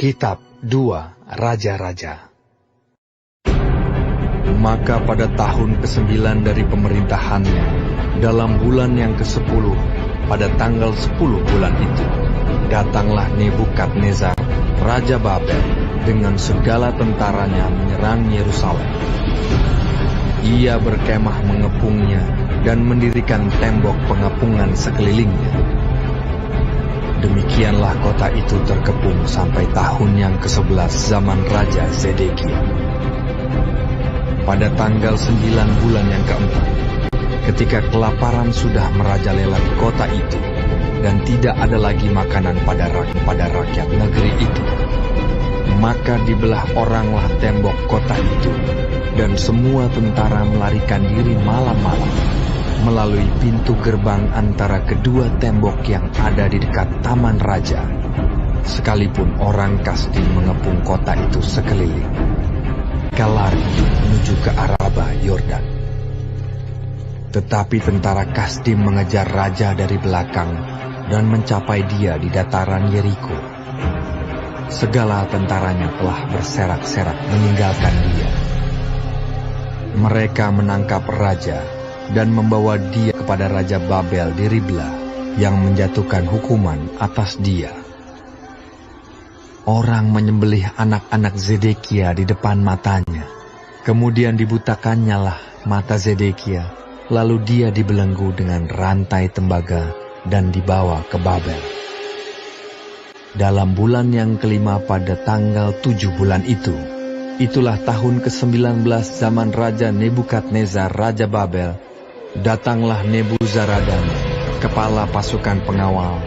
Kitab 2 Raja-Raja. Maka pada tahun ke-9 dari pemerintahannya, dalam bulan yang ke-10, pada tanggal 10 bulan itu, datanglah Nebukadnezar, Raja Babel, dengan segala tentaranya menyerang Yerusalem. Ia berkemah mengepungnya dan mendirikan tembok pengepungan sekelilingnya. Demikianlah kota itu terkepung sampai tahun yang ke-11 zaman Raja Zedekia. Pada tanggal 9 bulan yang keempat, ketika kelaparan sudah merajalela di kota itu, dan tidak ada lagi makanan pada rakyat negeri itu, maka dibelah oranglah tembok kota itu, dan semua tentara melarikan diri malam-malam melalui pintu gerbang antara kedua tembok yang ada di dekat taman raja, sekalipun orang Kasdim mengepung kota itu sekeliling. Lari menuju ke Araba Yordan. Tetapi tentara Kasdim mengejar raja dari belakang dan mencapai dia di dataran Yeriko. Segala tentaranya telah berserak-serak meninggalkan dia. Mereka menangkap raja dan membawa dia kepada Raja Babel di Ribla, yang menjatuhkan hukuman atas dia. Orang menyembelih anak-anak Zedekia di depan matanya. Kemudian dibutakannya lah mata Zedekia, lalu dia dibelenggu dengan rantai tembaga dan dibawa ke Babel. Dalam bulan yang kelima pada tanggal 7 bulan itu, itulah tahun ke-19 zaman Raja Nebukadnezar, Raja Babel, datanglah Nebuzaradan, kepala pasukan pengawal,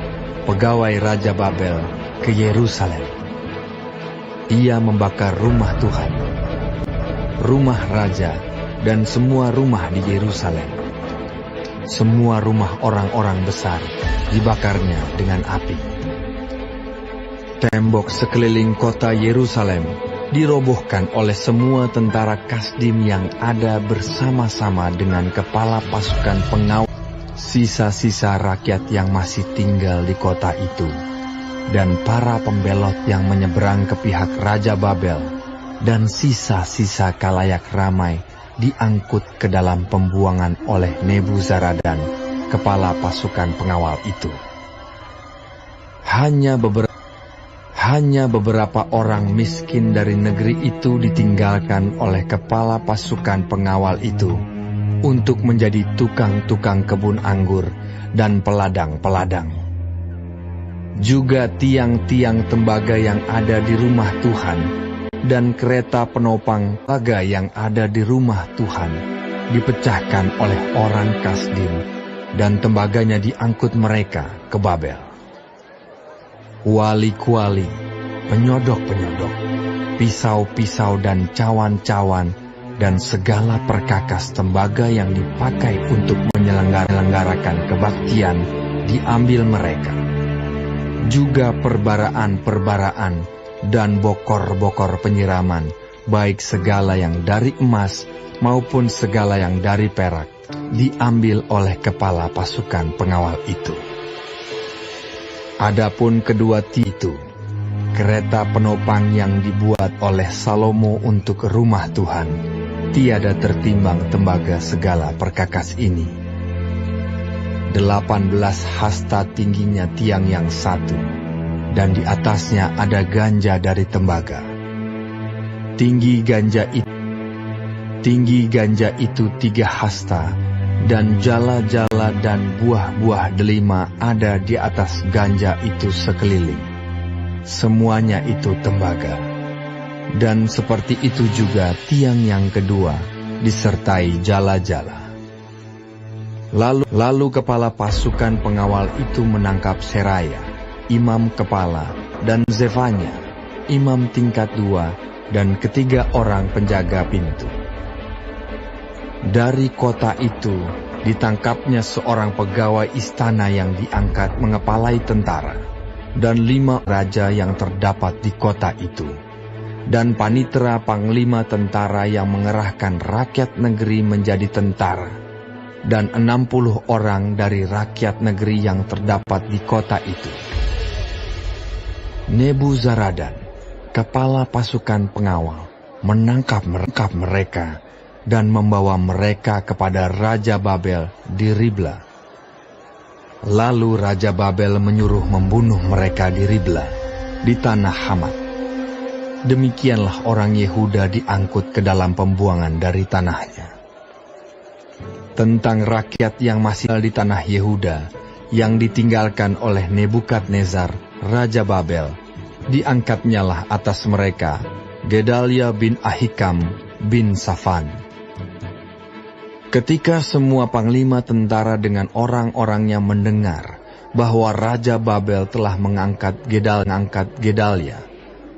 pegawai Raja Babel, ke Yerusalem. Ia membakar rumah Tuhan, rumah raja, dan semua rumah di Yerusalem. Semua rumah orang-orang besar dibakarnya dengan api. Tembok sekeliling kota Yerusalem dirobohkan oleh semua tentara Kasdim yang ada bersama-sama dengan kepala pasukan pengawal, sisa-sisa rakyat yang masih tinggal di kota itu, dan para pembelot yang menyeberang ke pihak Raja Babel, dan sisa-sisa kalayak ramai diangkut ke dalam pembuangan oleh Nebuzaradan, kepala pasukan pengawal itu. Hanya beberapa orang miskin dari negeri itu ditinggalkan oleh kepala pasukan pengawal itu untuk menjadi tukang-tukang kebun anggur dan peladang-peladang. Juga tiang-tiang tembaga yang ada di rumah Tuhan dan kereta penopang tembaga yang ada di rumah Tuhan dipecahkan oleh orang Kasdim, dan tembaganya diangkut mereka ke Babel. Kuali-kuali, penyodok-penyodok, pisau-pisau dan cawan-cawan, dan segala perkakas tembaga yang dipakai untuk menyelenggarakan kebaktian diambil mereka. Juga perbaraan-perbaraan dan bokor-bokor penyiraman, baik segala yang dari emas maupun segala yang dari perak, diambil oleh kepala pasukan pengawal itu. Adapun kedua itu, kereta penopang yang dibuat oleh Salomo untuk rumah Tuhan, tiada tertimbang tembaga segala perkakas ini. 18 hasta tingginya tiang yang satu, dan di atasnya ada ganja dari tembaga. Tinggi ganja itu 3 hasta, dan jala-jala dan buah-buah delima ada di atas ganja itu sekeliling. Semuanya itu tembaga. Dan seperti itu juga tiang yang kedua, disertai jala-jala. Lalu kepala pasukan pengawal itu menangkap Seraya, imam kepala, dan Zefanya, imam tingkat 2, dan ketiga orang penjaga pintu. Dari kota itu ditangkapnya seorang pegawai istana yang diangkat mengepalai tentara, dan 5 raja yang terdapat di kota itu, dan panitera panglima tentara yang mengerahkan rakyat negeri menjadi tentara, dan 60 orang dari rakyat negeri yang terdapat di kota itu. Nebuzaradan, kepala pasukan pengawal, menangkap mereka dan membawa mereka kepada Raja Babel di Ribla. Lalu Raja Babel menyuruh membunuh mereka di Ribla, di tanah Hamat. Demikianlah orang Yehuda diangkut ke dalam pembuangan dari tanahnya. Tentang rakyat yang masih di tanah Yehuda, yang ditinggalkan oleh Nebukadnezar, Raja Babel, diangkatnyalah atas mereka Gedalia bin Ahikam bin Safan. Ketika semua panglima tentara dengan orang-orangnya mendengar bahwa Raja Babel telah mengangkat Gedalia,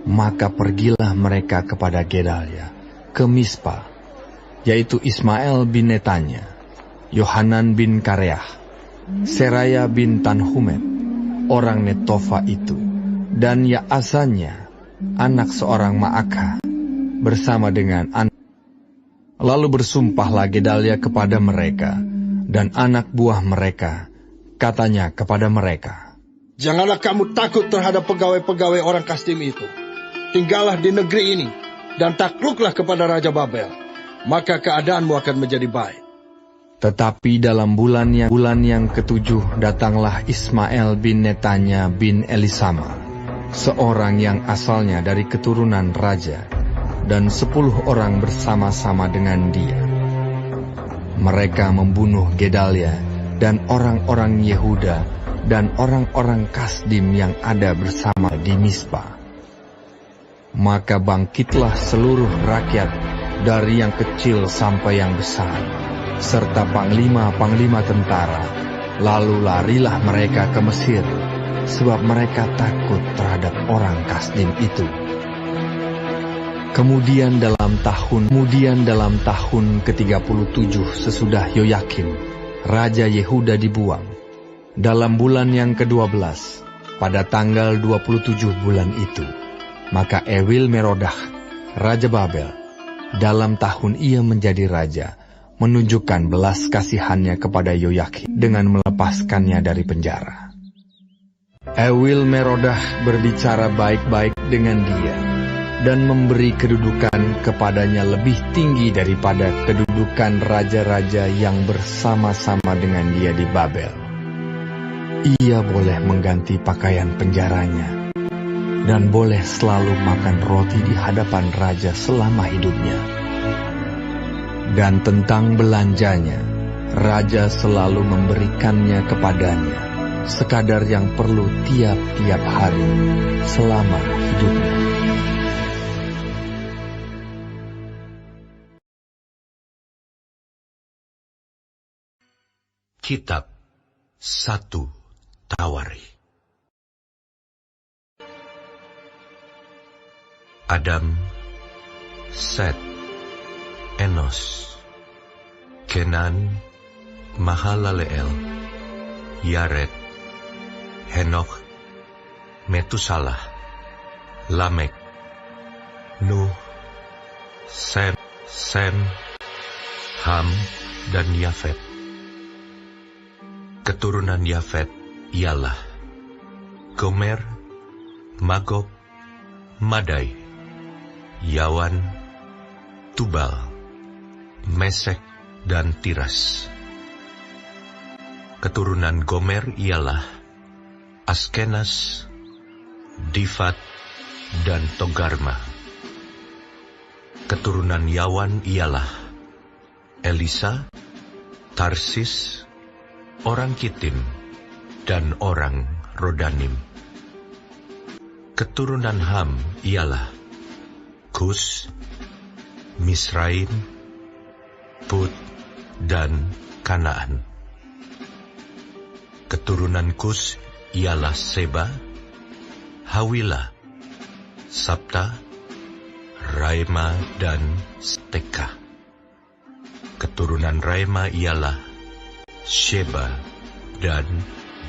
maka pergilah mereka kepada Gedalia ke Mispa, yaitu Ismail bin Netanya, Yohanan bin Kareah, Seraya bin Tanhumet, orang Netofa itu, dan Yaazanya, anak seorang Maakah, bersama dengan anak. Lalu bersumpahlah Gedalia kepada mereka, dan anak buah mereka, katanya kepada mereka, "Janganlah kamu takut terhadap pegawai-pegawai orang Kasdim itu. Tinggallah di negeri ini, dan takluklah kepada Raja Babel, maka keadaanmu akan menjadi baik." Tetapi dalam bulan yang ketujuh datanglah Ismail bin Netanya bin Elisama, seorang yang asalnya dari keturunan raja, dan 10 orang bersama-sama dengan dia. Mereka membunuh Gedalia dan orang-orang Yehuda dan orang-orang Kasdim yang ada bersama di Mispa. Maka bangkitlah seluruh rakyat, dari yang kecil sampai yang besar, serta panglima-panglima tentara, lalu larilah mereka ke Mesir, sebab mereka takut terhadap orang Kasdim itu. Kemudian dalam tahun ke-37 sesudah Yoyakim, Raja Yehuda dibuang, dalam bulan yang ke-12, pada tanggal 27 bulan itu, maka Ewil Merodah, Raja Babel, dalam tahun ia menjadi raja, menunjukkan belas kasihannya kepada Yoyakim dengan melepaskannya dari penjara. Ewil Merodah berbicara baik-baik dengan dia, dan memberi kedudukan kepadanya lebih tinggi daripada kedudukan raja-raja yang bersama-sama dengan dia di Babel. Ia boleh mengganti pakaian penjaranya, dan boleh selalu makan roti di hadapan raja selama hidupnya. Dan tentang belanjanya, raja selalu memberikannya kepadanya, sekadar yang perlu tiap-tiap hari selama hidupnya. Kitab 1 Tawari. Adam, Set, Enos, Kenan, Mahalaleel, Yared, Henokh, Metusalah, Lamek, Nuh, Sem, Ham, dan Yafet. Keturunan Yafet ialah Gomer, Magog, Madai, Yawan, Tubal, Mesek, dan Tiras. Keturunan Gomer ialah Askenas, Difat, dan Togarma. Keturunan Yawan ialah Elisa, Tarsis, orang Kitim, dan orang Rodanim. Keturunan Ham ialah Kus, Misraim, Put, dan Kanaan. Keturunan Kus ialah Seba, Hawila, Sabta, Raima, dan Steka. Keturunan Raima ialah Sheba dan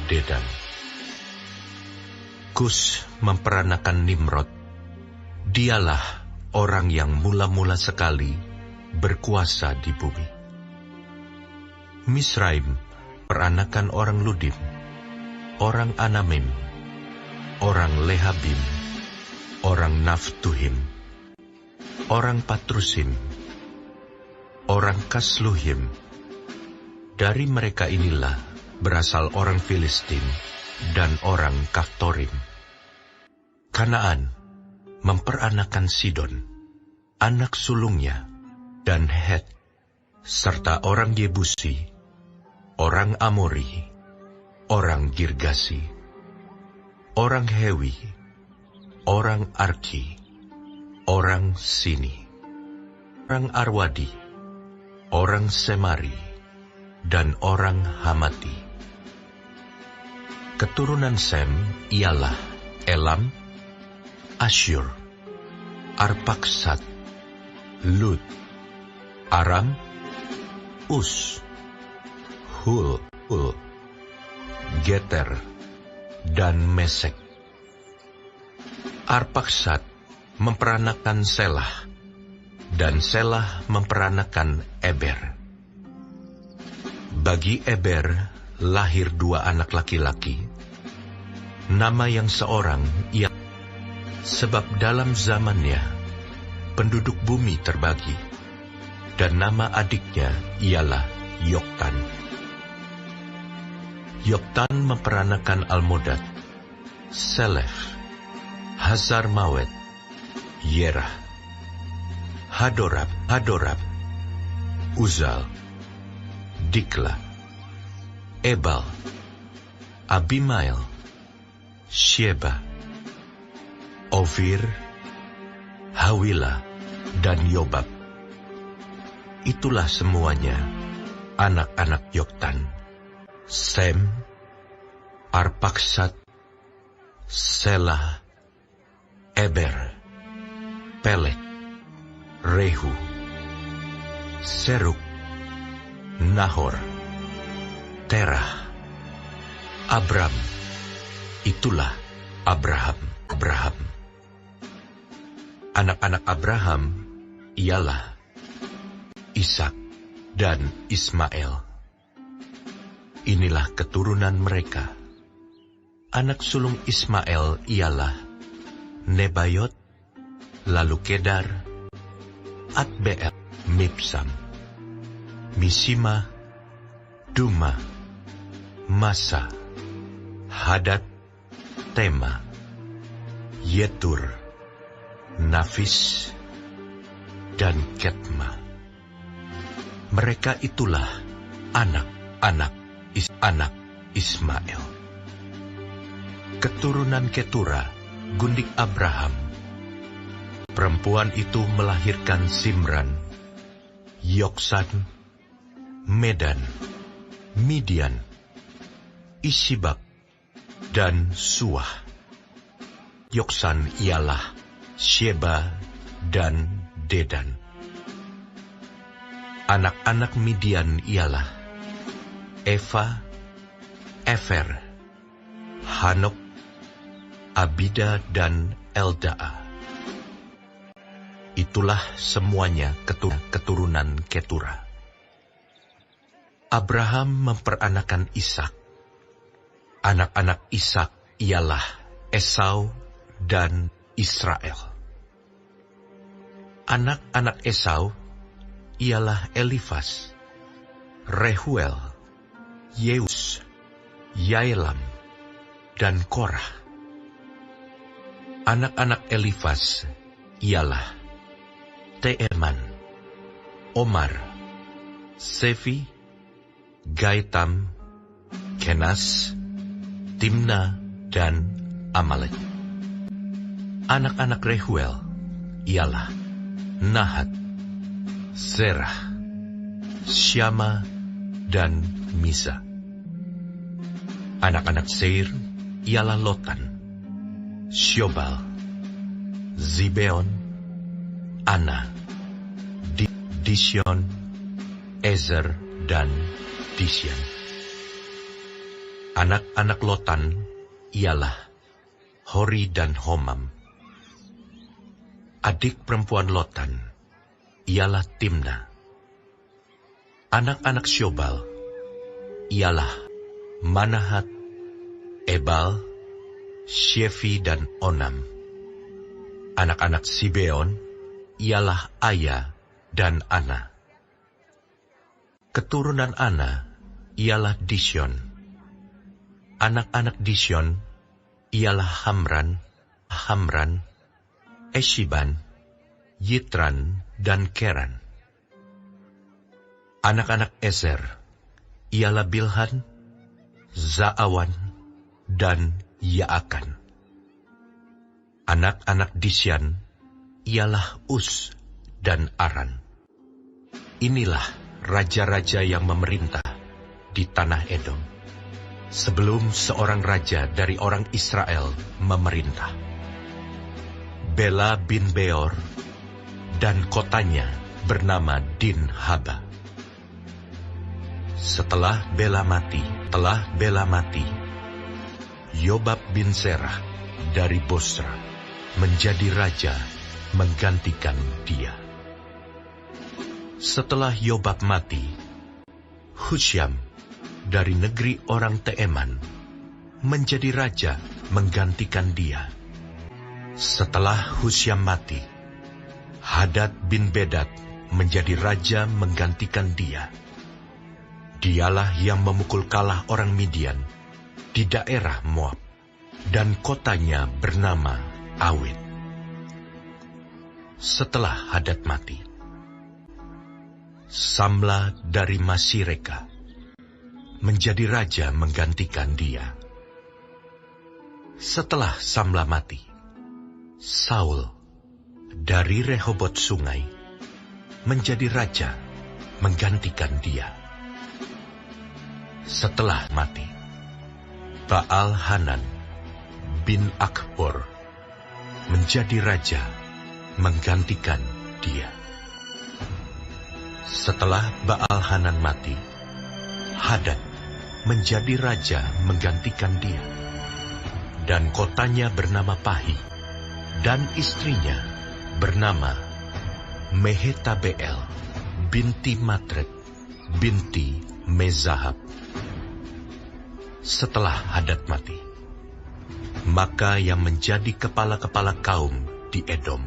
Dedan. Kus memperanakan Nimrod. Dialah orang yang mula-mula sekali berkuasa di bumi. Misraim peranakan orang Ludim, orang Anamim, orang Lehabim, orang Naftuhim, orang Patrusim, orang Kasluhim. Dari mereka inilah berasal orang Filistin dan orang Kaftorim. Kanaan memperanakan Sidon, anak sulungnya, dan Het, serta orang Yebusi, orang Amori, orang Girgasi, orang Hewi, orang Arki, orang Sini, orang Arwadi, orang Semari, dan orang Hamati. Keturunan Sem ialah Elam, Asyur, Arpaksad, Lud, Aram, Us, Hul, Geter, dan Mesek. Arpaksad memperanakan Selah, dan Selah memperanakan Eber. Bagi Eber lahir 2 anak laki-laki, nama yang seorang ia, sebab dalam zamannya penduduk bumi terbagi, dan nama adiknya ialah Yoktan. Yoktan memperanakan Almodad, Selef, Hazar Mawet, Yerah, Hadorab, Uzal, Dikla, Ebal, Abimael, Sheba, Ofir, Hawila, dan Yobab. Itulah semuanya anak-anak Yoktan: Sem, Arpaksad, Selah, Eber, Pelek, Rehu, Seruk, Nahor, Terah, Abram. Itulah Abraham. Anak-anak Abraham ialah Ishak dan Ismail. Inilah keturunan mereka. Anak sulung Ismail ialah Nebayot, lalu Kedar, Atbeel, Mibsam, Mishima, Duma, Masa, Hadad, Tema, Yetur, Nafis, dan Ketma. Mereka itulah anak Ismail. Keturunan Ketura, gundik Abraham. Perempuan itu melahirkan Simran, Yoksan, Medan, Midian, Isibak, dan Suah. Yoksan ialah Sheba dan Dedan. Anak-anak Midian ialah Eva, Efer, Hanok, Abida, dan Eldaa. Itulah semuanya keturunan Ketura. Abraham memperanakan Ishak. Anak-anak Ishak ialah Esau dan Israel. Anak-anak Esau ialah Elifas, Rehuel, Yeus, Yaelam, dan Korah. Anak-anak Elifas ialah Teeman, Omar, Sefi, Gaitam, Kenas, Timna, dan Amalek. Anak-anak Rehuel ialah Nahat, Zerah, Syama, dan Misa. Anak-anak Seir ialah Lotan, Syobal, Zibeon, Ana, Disyon, Ezer, dan Disyan. Anak-anak Lotan ialah Hori dan Homam. Adik perempuan Lotan ialah Timna. Anak-anak Syobal ialah Manahat, Ebal, Shefi, dan Onam. Anak-anak Sibeon ialah Aya dan Ana. Keturunan Ana ialah Dishon. Anak-anak Dishon ialah Hamran, Eshiban, Yitran, dan Keran. Anak-anak Ezer ialah Bilhan, Zaawan, dan Yaakan. Anak-anak Disyan ialah Us dan Aran. Inilah raja-raja yang memerintah di tanah Edom, sebelum seorang raja dari orang Israel memerintah. Bela bin Beor, dan kotanya bernama Dinhaba. Setelah Bela mati, Yobab bin Zerah dari Bosra menjadi raja menggantikan dia. Setelah Yobab mati, Husyam dari negeri orang Teeman menjadi raja menggantikan dia. Setelah Husyam mati, Hadad bin Bedad menjadi raja menggantikan dia. Dialah yang memukul kalah orang Midian di daerah Moab, dan kotanya bernama Awit. Setelah Hadad mati, Samla dari Masireka menjadi raja menggantikan dia. Setelah Samla mati, Saul dari Rehobot Sungai menjadi raja menggantikan dia. Setelah mati, Baal-Hanan bin Akbor menjadi raja menggantikan dia. Setelah Baal-Hanan mati, Hadad menjadi raja menggantikan dia. Dan kotanya bernama Pahi, dan istrinya bernama Mehetabeel binti Matred binti Mezahab. Setelah Hadad mati, maka yang menjadi kepala-kepala kaum di Edom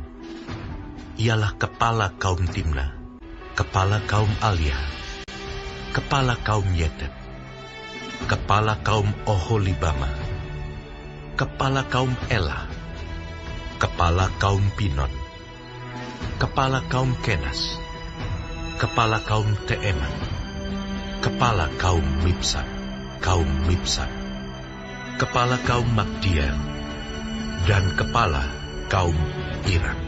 ialah kepala kaum Timna, kepala kaum Alia, kepala kaum Yetet, kepala kaum Oholibama, kepala kaum Ela, kepala kaum Pinon, kepala kaum Kenas, kepala kaum Teeman, kepala kaum Mipsar, kepala kaum Magdiel, dan kepala kaum Iram.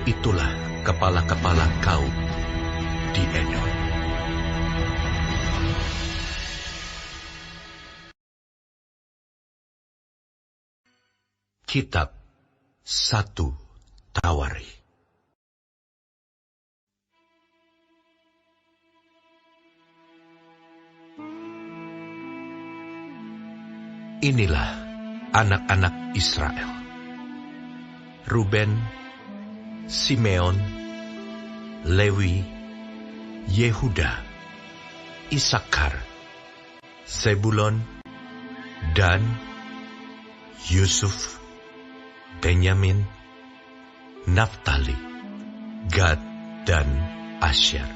Itulah kepala-kepala kaum di Edom. Kitab 1 Tawari. Inilah anak-anak Israel: Ruben, Simeon, Lewi, Yehuda, Isakar, Zebulon, Dan, Yusuf, Benyamin, Naftali, Gad, dan Asyer.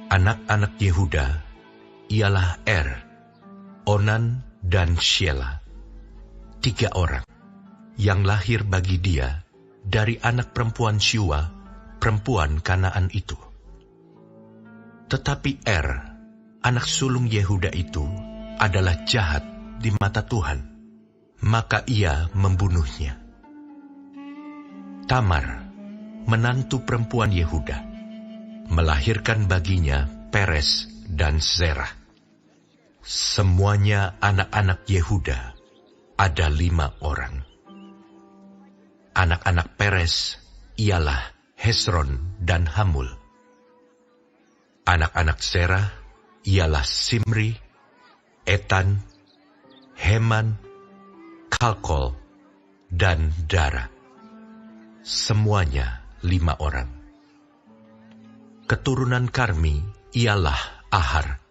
Anak-anak Yehuda ialah Onan, dan Shelah, 3 orang, yang lahir bagi dia dari anak perempuan Syua, perempuan Kanaan itu. Tetapi anak sulung Yehuda itu, adalah jahat di mata Tuhan, maka ia membunuhnya. Tamar, menantu perempuan Yehuda, melahirkan baginya Peres dan Zerah. Semuanya anak-anak Yehuda ada 5 orang. Anak-anak Peres ialah Hesron dan Hamul. Anak-anak Zerah ialah Simri, Etan, Heman, Kalkol, dan Dara. Semuanya 5 orang. Keturunan Karmi ialah Ahar,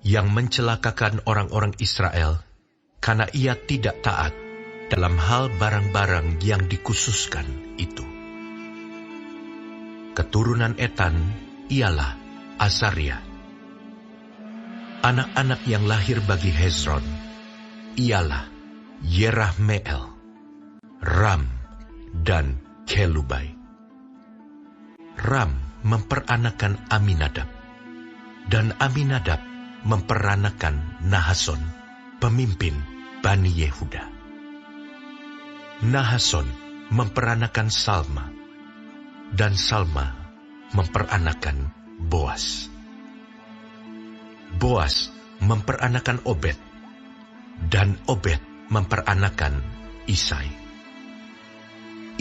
yang mencelakakan orang-orang Israel karena ia tidak taat dalam hal barang-barang yang dikhususkan itu. Keturunan Etan ialah Azaria. Anak-anak yang lahir bagi Hezron ialah Yerahmeel, Ram, dan Kelubai. Ram memperanakan Aminadab, dan Aminadab memperanakan Nahason, pemimpin Bani Yehuda. Nahason memperanakan Salma, dan Salma memperanakan Boas. Boas memperanakan Obed, dan Obed memperanakan Isai.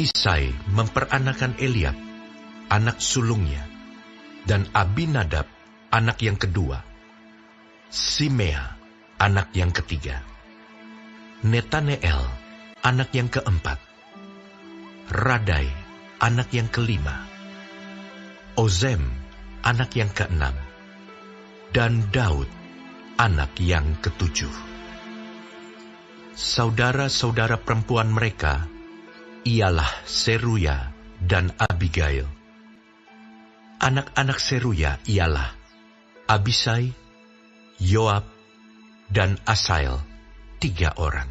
Isai memperanakan Eliab, anak sulungnya, dan Abinadab, anak yang kedua, Simea, anak yang ketiga, Netaneel, anak yang keempat, Radai, anak yang kelima, Ozem, anak yang keenam, dan Daud, anak yang ketujuh. Saudara-saudara perempuan mereka ialah Seruya dan Abigail. Anak-anak Seruya ialah Abisai, Yoab, dan Asael, 3 orang.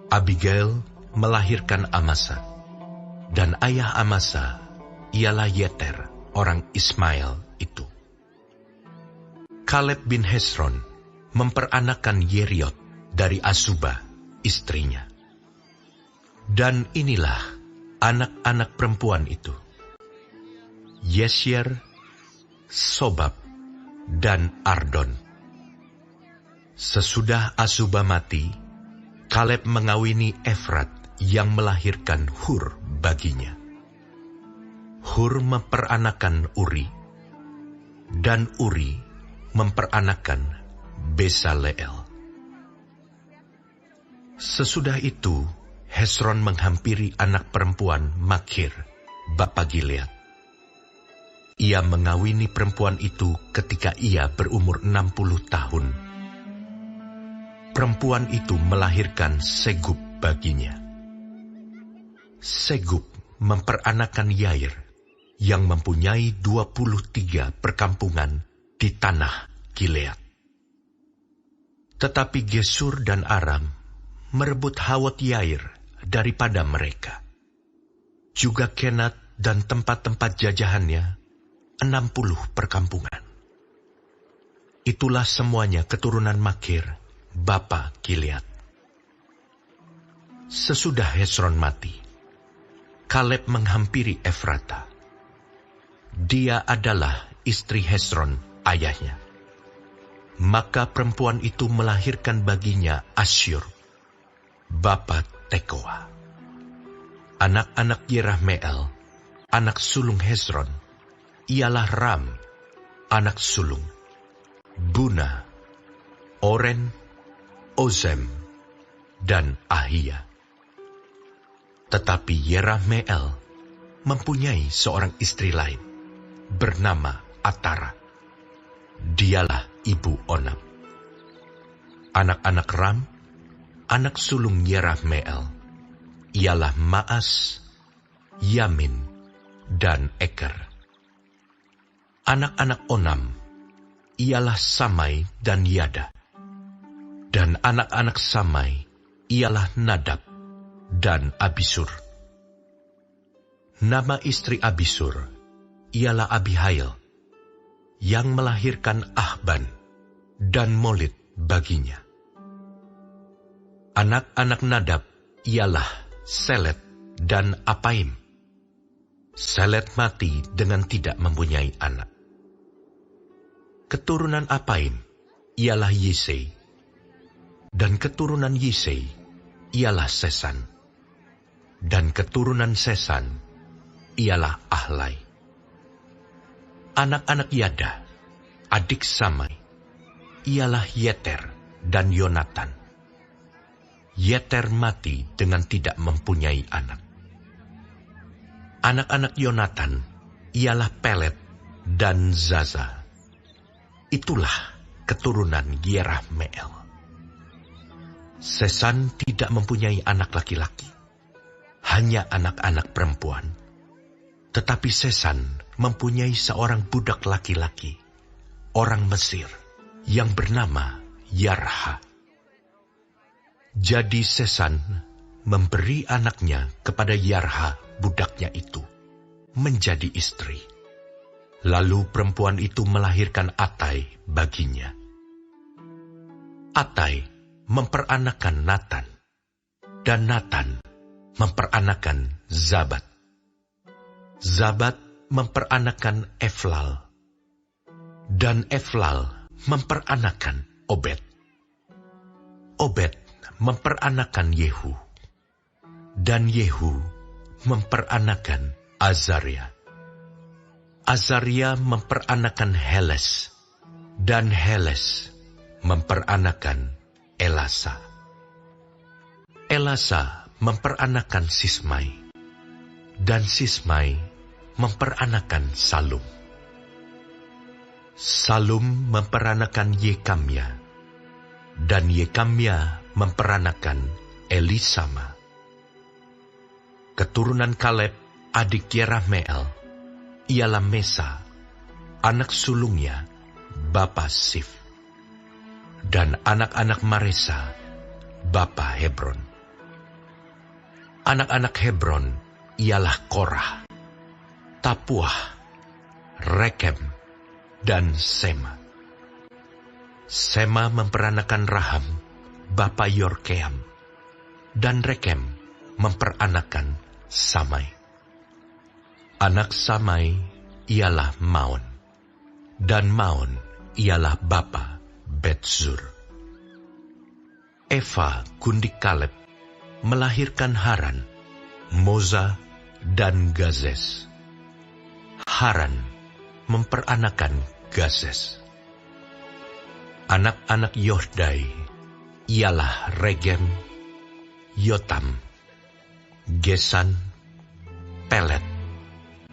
Abigail melahirkan Amasa, dan ayah Amasa ialah Yeter, orang Ismail itu. Kaleb bin Hezron memperanakan Yeriot dari Azuba, istrinya. Dan inilah anak-anak perempuan itu: Yesyer, Sobab, dan Ardon. Sesudah Azuba mati, Kaleb mengawini Efrat yang melahirkan Hur baginya. Hur memperanakan Uri, dan Uri memperanakan Besaleel. Sesudah itu, Hezron menghampiri anak perempuan Makir, bapa Gilead. Ia mengawini perempuan itu ketika ia berumur 60 tahun. Perempuan itu melahirkan Segub baginya. Segub memperanakan Yair, yang mempunyai 23 perkampungan di tanah Gilead. Tetapi Gesur dan Aram merebut Hawot Yair daripada mereka. Juga Kenat dan tempat-tempat jajahannya, 60 perkampungan. Itulah semuanya keturunan Makir, bapa Gilead. Sesudah Hezron mati, Kaleb menghampiri Efrata. Dia adalah istri Hezron, ayahnya. Maka perempuan itu melahirkan baginya Asyur, bapa Tekoa. Anak-anak Yerahmeel, anak sulung Hezron, ialah Ram, anak sulung, Buna, Oren, Ozem, dan Ahia. Tetapi Yerahmeel mempunyai seorang istri lain, bernama Atara. Dialah ibu Onam. Anak-anak Ram, anak sulung Yerahmeel, ialah Maas, Yamin, dan Eker. Anak-anak Onam ialah Samai dan Yada. Dan anak-anak Samai ialah Nadab dan Abisur. Nama istri Abisur ialah Abihail, yang melahirkan Ahban dan Molid baginya. Anak-anak Nadab ialah Selet dan Apaim. Selet mati dengan tidak mempunyai anak. Keturunan Apaim ialah Yisei, dan keturunan Yisei ialah Sesan, dan keturunan Sesan ialah Ahlai. Anak-anak Yada, adik Samai, ialah Yeter dan Yonatan. Yeter mati dengan tidak mempunyai anak. Anak-anak Yonatan ialah Pelet dan Zaza. Itulah keturunan Yerahmeel. Sesan tidak mempunyai anak laki-laki, hanya anak-anak perempuan. Tetapi Sesan mempunyai seorang budak laki-laki, orang Mesir, yang bernama Yarha. Jadi Sesan memberi anaknya kepada Yarha, budaknya itu, menjadi istri. Lalu perempuan itu melahirkan Atai baginya. Atai memperanakan Natan, dan Natan memperanakan Zabad. Zabad memperanakan Eflal, dan Eflal memperanakan Obed. Obed memperanakan Yehu, dan Yehu memperanakan Azaria. Azaria memperanakan Heles, dan Heles memperanakan Elasa. Elasa memperanakan Sismai, dan Sismai memperanakan Salum. Salum memperanakan Yekamya, dan Yekamya memperanakan Elisama. Keturunan Kaleb, adik Yerameel, ialah Mesa, anak sulungnya, bapa Sif. Dan anak-anak Maresa, bapa Hebron. Anak-anak Hebron ialah Korah, Tapuah, Rekem, dan Sema. Sema memperanakan Raham, bapa Yorkeam, dan Rekem memperanakan Samai. Anak Samai ialah Maon, dan Maon ialah bapa Betzur. Eva gundik Kaleb melahirkan Haran, Moza, dan Gazes. Haran memperanakan Gazes. Anak-anak Yohdai ialah Regem, Yotam, Gesan, Pelet,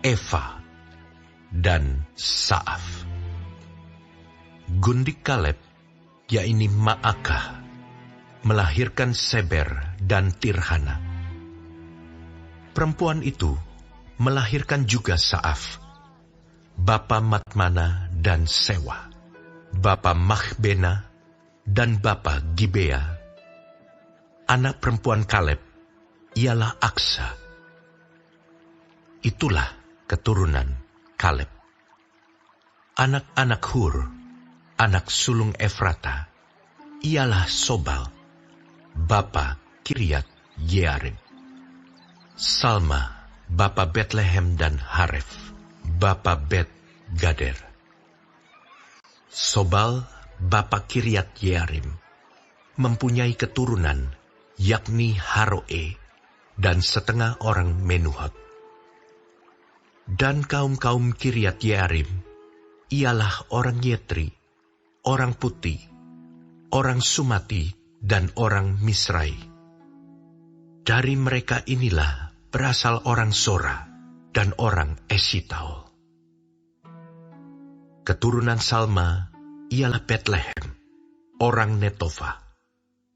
Eva, dan Saaf. Gundik Kaleb, yakni Maakah, melahirkan Seber dan Tirhana. Perempuan itu melahirkan juga Saaf, bapa Matmana dan Sewa, bapa Mahbena dan bapa Gibea. Anak perempuan Kaleb ialah Aksa. Itulah keturunan Kaleb. Anak-anak Hur, anak sulung Efrata, ialah Sobal, bapa Kiryat Yearim. Salma, bapa Betlehem dan Haref, bapa Bet Gader. Sobal, bapa Kiryat Yearim, mempunyai keturunan, yakni Haroe, dan setengah orang Menuhat. Dan kaum-kaum Kiryat Yearim, ialah orang Yetri, orang Puti, orang Sumati, dan orang Misrai. Dari mereka inilah berasal orang Sora dan orang Esitaol. Keturunan Salma ialah Betlehem, orang Netofa,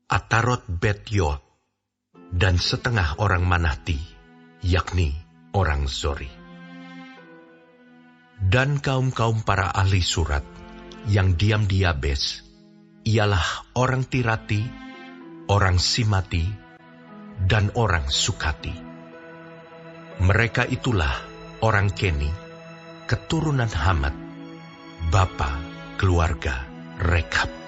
Atarot Bet Yoab, dan setengah orang Manahti, yakni orang Zori. Dan kaum-kaum para ahli surat yang diam di Yabes ialah orang Tirati, orang Simati, dan orang Sukati. Mereka itulah orang Keni, keturunan Hamad, bapa keluarga Rekab.